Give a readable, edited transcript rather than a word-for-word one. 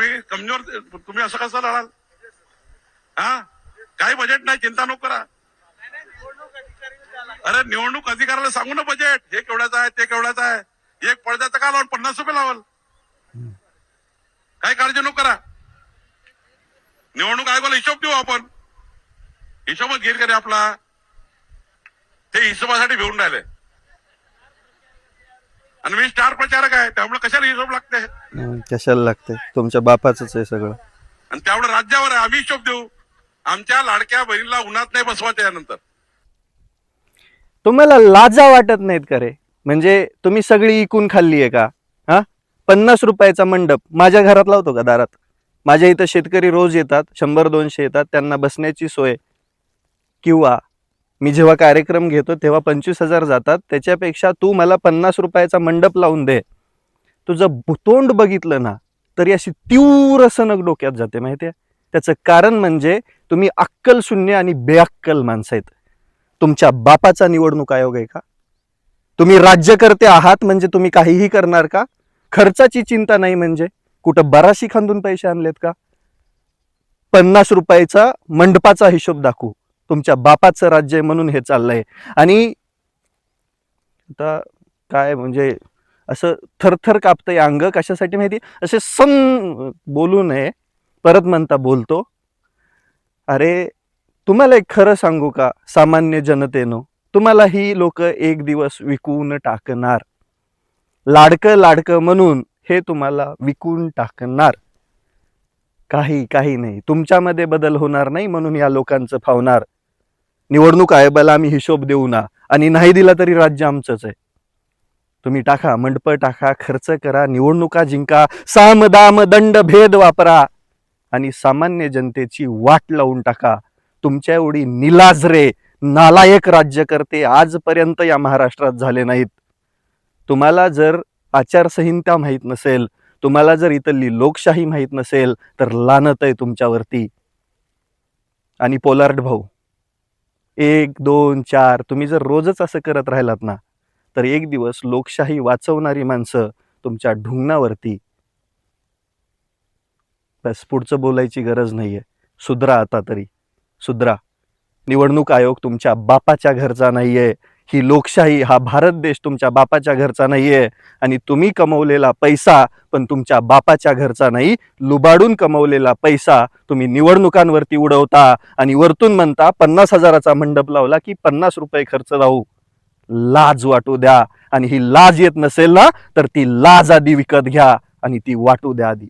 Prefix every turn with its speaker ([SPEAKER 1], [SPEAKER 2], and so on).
[SPEAKER 1] तुम्ही कमजोर, तुम्ही असं कसं लढाल? हा, काही बजेट नाही, चिंता नको करा. अरे निवडणूक अधिकाऱ्याला सांगू ना बजेट, हे केवढ्याचं आहे, ते केवढ्याचं आहे. एक पडद्याचं का लावल, 50 रुपये लावल. काही काळजी नको करा. निवडणूक आयोगाला हिशोब देऊ आपण. हिशोबच घेईल का रे आपला? ते हिशोबासाठी घेऊन राहिले. आणि मी स्टार प्रचारक आहे, त्यामुळे कशाला हिशोब लागते?
[SPEAKER 2] कशाला लागते? तुमच्या बापाच आहे सगळं.
[SPEAKER 1] आणि त्यामुळे राज्यावर आहे, आम्ही हिशोब देऊ. आमच्या लाडक्या बहिणीला उन्हात नाही बसवायचं यानंतर.
[SPEAKER 2] तुम्हाला लाजा वाटत नाहीत का रे? म्हणजे तुम्ही सगळी इकून खाल्ली आहे का? हा, 50 रुपयाचा मंडप माझ्या घरात लावतो का दारात? माझ्या इथं शेतकरी रोज येतात, 100-200 येतात, त्यांना बसण्याची सोय. किंवा मी जेव्हा कार्यक्रम घेतो तेव्हा 25,000 जातात. त्याच्यापेक्षा तू मला 50 रुपयाचा मंडप लावून दे. तुझं तोंड बघितलं ना तरी अशी तीव्र सनक डोक्यात जाते माहितीये. त्याचं कारण म्हणजे तुम्ही अक्कल शून्य आणि बेअक्कल माणसं आहेत. तुमच्या बापाचा निवडणूक आयोग आहे का? तुम्ही राज्यकर्ते आहात म्हणजे तुम्ही काहीही करणार का? खर्चाची चिंता नाही म्हणजे कुठं बराशी खांदून पैसे आणलेत का? 50 रुपयाचा मंडपाचा हिशोब दाखवू. तुमच्या बापाचं राज्य आहे म्हणून हे चाललंय. आणि आता काय म्हणजे असं थरथर कापतंय अंग. कशासाठी माहिती? असे सं बोलू नये, परत म्हणता बोलतो. अरे तुम्हाला एक खरं सांगू का सामान्य जनतेनो, तुम्हाला ही लोक एक दिवस विकून टाकणार. लाडकं लाडकं म्हणून हे तुम्हाला विकून टाकणार. काही नाही, तुमच्यामध्ये बदल होणार नाही म्हणून या लोकांचं फावणार. निवडणूक आयोगाला आम्ही हिशोब देऊ ना, आणि नाही दिला तरी राज्य आमचंच आहे. तुम्ही टाका, मंडप टाका, खर्च करा, निवडणुका जिंका, साम दाम दंड भेद वापरा आणि सामान्य जनतेची वाट लावून टाका. तुमच्या एवढी निलाजरे नालायक राज्यकर्ते आजपर्यंत या महाराष्ट्रात झाले नाहीत. तुम्हाला जर आचारसंहिता माहीत नसेल, तुम्हाला जर इथली लोकशाही माहीत नसेल तर लानत आहे तुमच्यावरती. आणि पोलार्ड भाऊ, 1, 2, 4 तुम्ही जर रोजच असं करत राहिलात ना तर एक दिवस लोकशाही वाचवणारी माणसं तुमच्या ढुंगणावरती. बस, पुढचं बोलायची गरज नाहीये. सुधरा आता तरी, सुधरा. निवडणूक आयोग तुमच्या बापाच्या घरचा नाहीये. ही लोकशाही, हा भारत देश तुमच्या बापाच्या घरचा नाहीये. आणि तुम्ही कमवलेला पैसा पण तुमच्या बापाच्या घरचा नाही. लुबाडून कमवलेला पैसा तुम्ही निवडणुकांवरती उडवता आणि वरतून म्हणता 50,000चा मंडप लावला की 50 रुपये खर्च राहू. लाज वाटू द्या. आणि ही लाज येत नसेल ना तर ती लाज आधी विकत घ्या आणि ती वाटू द्या आधी.